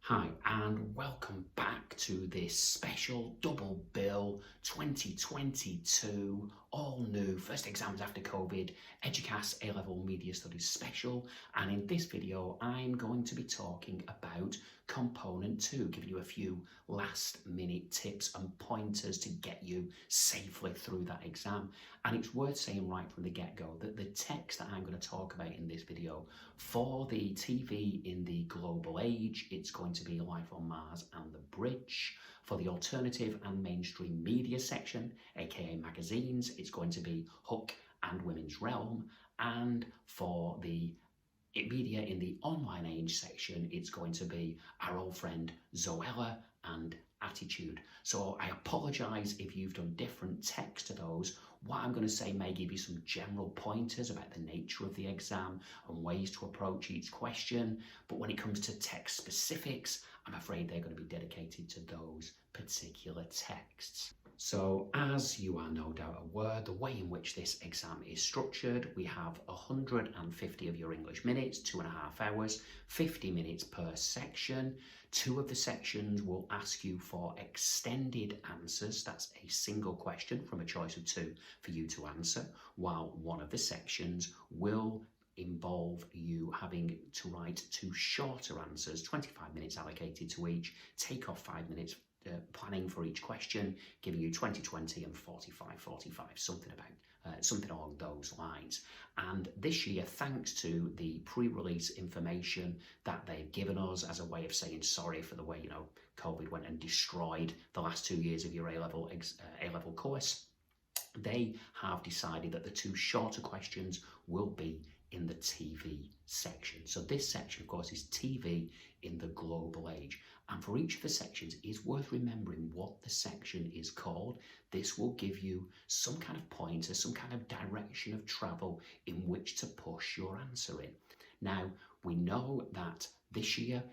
Hi, and welcome back to this special double bill 2022, all new, first exams after COVID, EDUQAS A-Level Media Studies special. And in this video, I'm going to be talking about component 2, giving you a few last minute tips and pointers to get you safely through that exam. And it's worth saying right from the get-go that the text that I'm going to talk about in this video for the TV in the global age, it's going to be Life on Mars and the Bridge. For the alternative and mainstream media section, aka magazines, it's going to be Hook and Women's Realm. And for the media in the online age section, it's going to be our old friend Zoella and Attitude. So I apologise if you've done different text to those. What I'm going to say may give you some general pointers about the nature of the exam and ways to approach each question, but when it comes to text specifics, I'm afraid they're going to be dedicated to those particular texts. So as you are no doubt aware, the way in which this exam is structured, we have 150 of your English minutes, 2.5 hours, 50 minutes per section. 2 of the sections will ask you for extended answers. That's a single question from a choice of 2 for you to answer, while one of the sections will involve you having to write 2 shorter answers, 25 minutes allocated to each, take off 5 minutes planning for each question, giving you 20/20 and 45/45, something along those lines. And this year, thanks to the pre-release information that they've given us as a way of saying sorry for the way COVID went and destroyed the last 2 years of your A-level course, they have decided that the 2 shorter questions will be in the TV section. So this section, of course, is TV in the global age. And for each of the sections, it's worth remembering what the section is called. This will give you some kind of pointer, some kind of direction of travel in which to push your answer in. Now, we know that this year,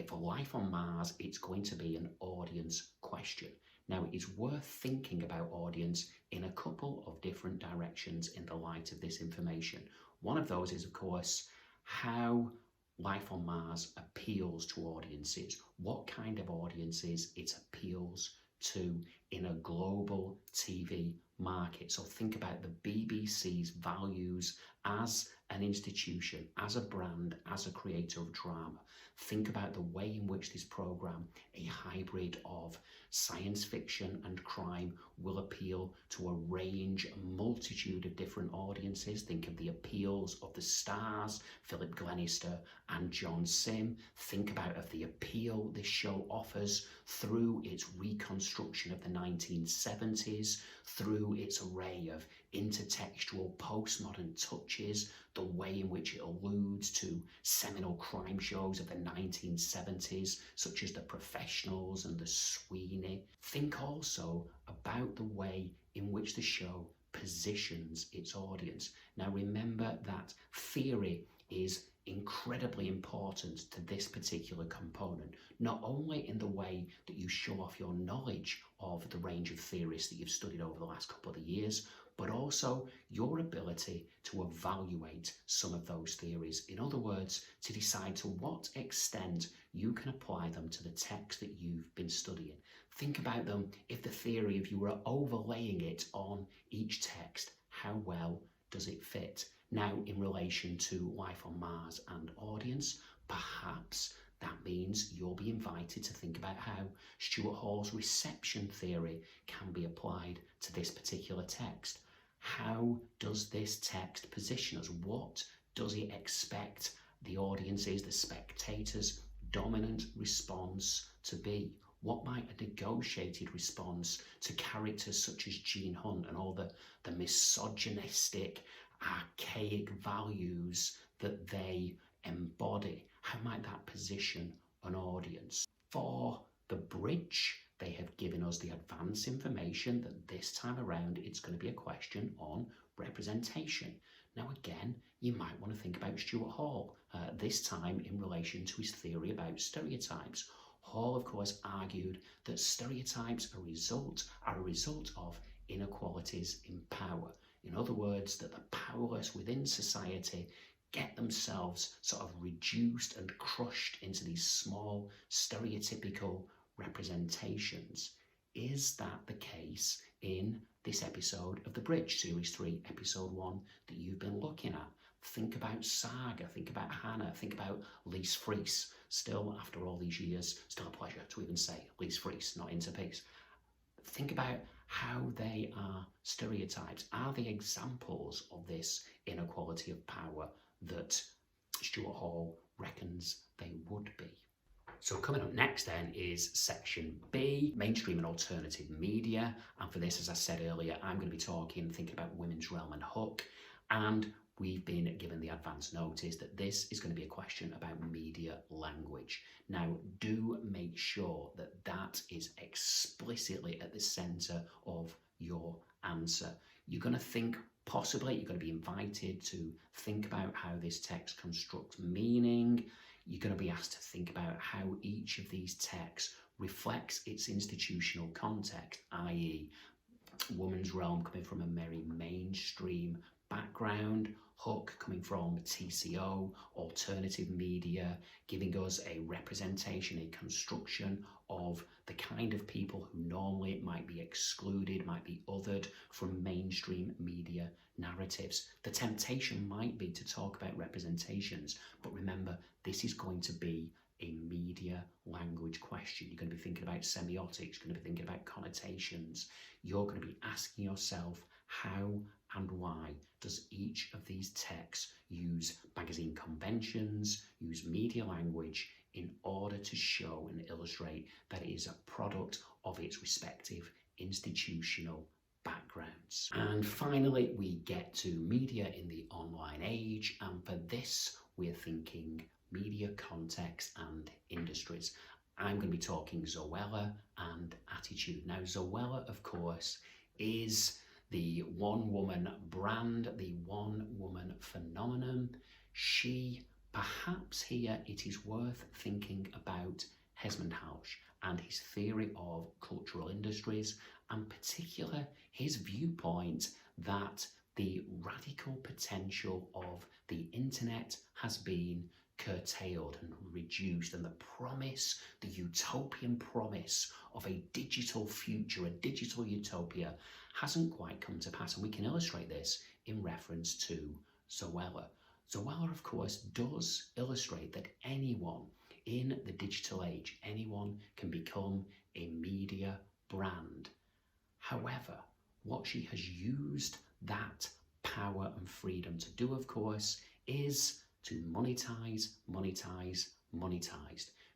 for Life on Mars, it's going to be an audience question. Now, it's worth thinking about audience in a couple of different directions in the light of this information. One of those is, of course, how Life on Mars appeals to audiences, what kind of audiences it appeals to in a global TV market. So think about the BBC's values as an institution, as a brand, as a creator of drama. Think about the way in which this programme, a hybrid of science fiction and crime, will appeal to a range, a multitude of different audiences. Think of the appeals of the stars, Philip Glenister and John Sim. Think about the appeal this show offers through its reconstruction of the 1970s, through its array of intertextual postmodern touches, the way in which it alludes to seminal crime shows of the 1970s, such as The Professionals and The Sweeney. Think also about the way in which the show positions its audience. Now remember that theory is incredibly important to this particular component, not only in the way that you show off your knowledge of the range of theorists that you've studied over the last couple of years, but also your ability to evaluate some of those theories. In other words, to decide to what extent you can apply them to the text that you've been studying. Think about them if the theory, if you were overlaying it on each text, how well does it fit? Now, in relation to Life on Mars and audience, perhaps that means you'll be invited to think about how Stuart Hall's reception theory can be applied to this particular text. How does this text position us? What does it expect the audience's, the spectators' dominant response to be? What might a negotiated response to characters such as Gene Hunt and all the misogynistic, archaic values that they embody, how might that position an audience? For the Bridge, they have given us the advance information that this time around it's going to be a question on representation. Now again, you might want to think about Stuart Hall, this time in relation to his theory about stereotypes. Hall, of course, argued that stereotypes are a result of inequalities in power. In other words, that the powerless within society get themselves sort of reduced and crushed into these small stereotypical representations. Is that the case in this episode of The Bridge, Series 3, Episode 1 that you've been looking at? Think about Saga, think about Hannah, think about Lise Fries. Still, after all these years, still a pleasure to even say Lise Fries, not Into Peace. Think about how they are stereotypes. Are they examples of this inequality of power that Stuart Hall reckons they would be? So coming up next then is section B, mainstream and alternative media. And for this, as I said earlier, I'm going to be thinking about Women's Realm and Hook. And we've been given the advance notice that this is going to be a question about media language. Now, do make sure that that is explicitly at the centre of your answer. You're going to think, possibly, you're going to be invited to think about how this text constructs meaning. You're going to be asked to think about how each of these texts reflects its institutional context, i.e. Woman's Realm coming from a very mainstream background, Hook coming from TCO, alternative media, giving us a representation, a construction of the kind of people who normally might be excluded, might be othered from mainstream media narratives. The temptation might be to talk about representations, but remember, this is going to be a media language question. You're going to be thinking about semiotics, you're going to be thinking about connotations. You're going to be asking yourself, how and why does each of these texts use magazine conventions, use media language in order to show and illustrate that it is a product of its respective institutional backgrounds? And finally, we get to media in the online age, and for this, we're thinking media context and industries. I'm going to be talking Zoella and attitude. Now, Zoella, of course, is the one-woman brand, the one-woman phenomenon. She, perhaps here, it is worth thinking about Hesmond Hausch and his theory of cultural industries, and particular his viewpoint that the radical potential of the internet has been curtailed and reduced, and the promise, the utopian promise of a digital future, a digital utopia, hasn't quite come to pass. And we can illustrate this in reference to Zoella. Zoella, of course, does illustrate that anyone in the digital age, anyone can become a media brand. However, what she has used that power and freedom to do, of course, is to monetize.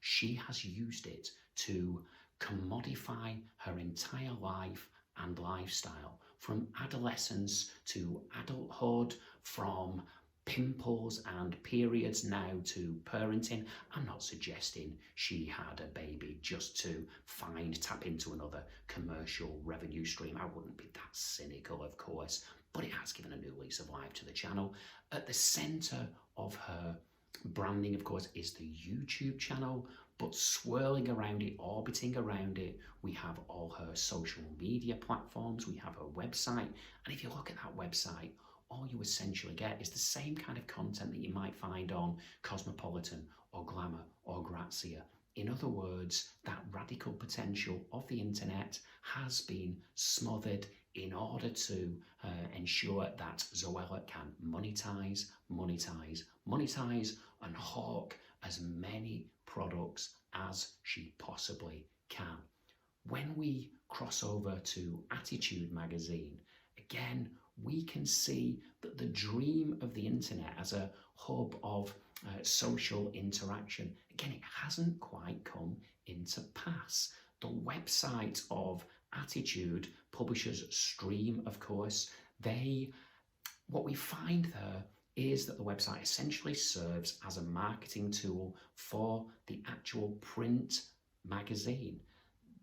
She has used it to commodify her entire life and lifestyle, from adolescence to adulthood, from pimples and periods now to parenting. I'm not suggesting she had a baby just to tap into another commercial revenue stream. I wouldn't be that cynical, of course, but it has given a new lease of life to the channel. At the center of her branding, of course, is the YouTube channel, but swirling around it, orbiting around it, we have all her social media platforms, we have her website, and if you look at that website, all you essentially get is the same kind of content that you might find on Cosmopolitan or Glamour or Grazia. In other words, that radical potential of the internet has been smothered in order to ensure that Zoella can monetize, and hawk as many products as she possibly can. When we cross over to Attitude magazine, again, we can see that the dream of the internet as a hub of social interaction, again, it hasn't quite come into pass. The website of Attitude, publishers Stream, of course, what we find there is that the website essentially serves as a marketing tool for the actual print magazine.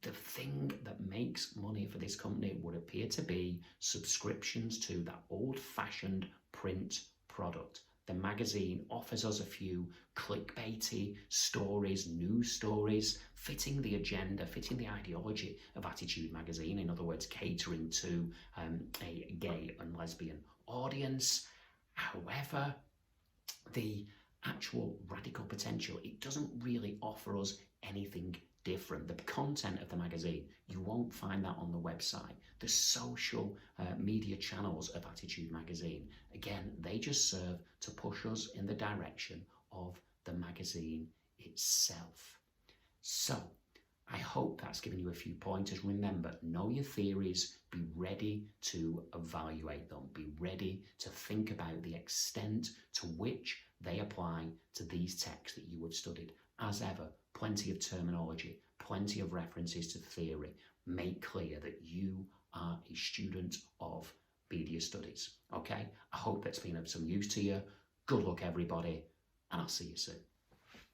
The thing that makes money for this company would appear to be subscriptions to that old-fashioned print product. The magazine offers us a few clickbaity stories, news stories, fitting the agenda, fitting the ideology of Attitude magazine, in other words, catering to a gay and lesbian audience. However, the actual radical potential, it doesn't really offer us anything different. The content of the magazine, you won't find that on the website. The social media channels of Attitude Magazine, again, they just serve to push us in the direction of the magazine itself. So, I hope that's given you a few pointers. Remember, know your theories, be ready to evaluate them, be ready to think about the extent to which they apply to these texts that you have studied. As ever, plenty of terminology, plenty of references to theory. Make clear that you are a student of media studies. Okay? I hope that's been of some use to you. Good luck, everybody, and I'll see you soon.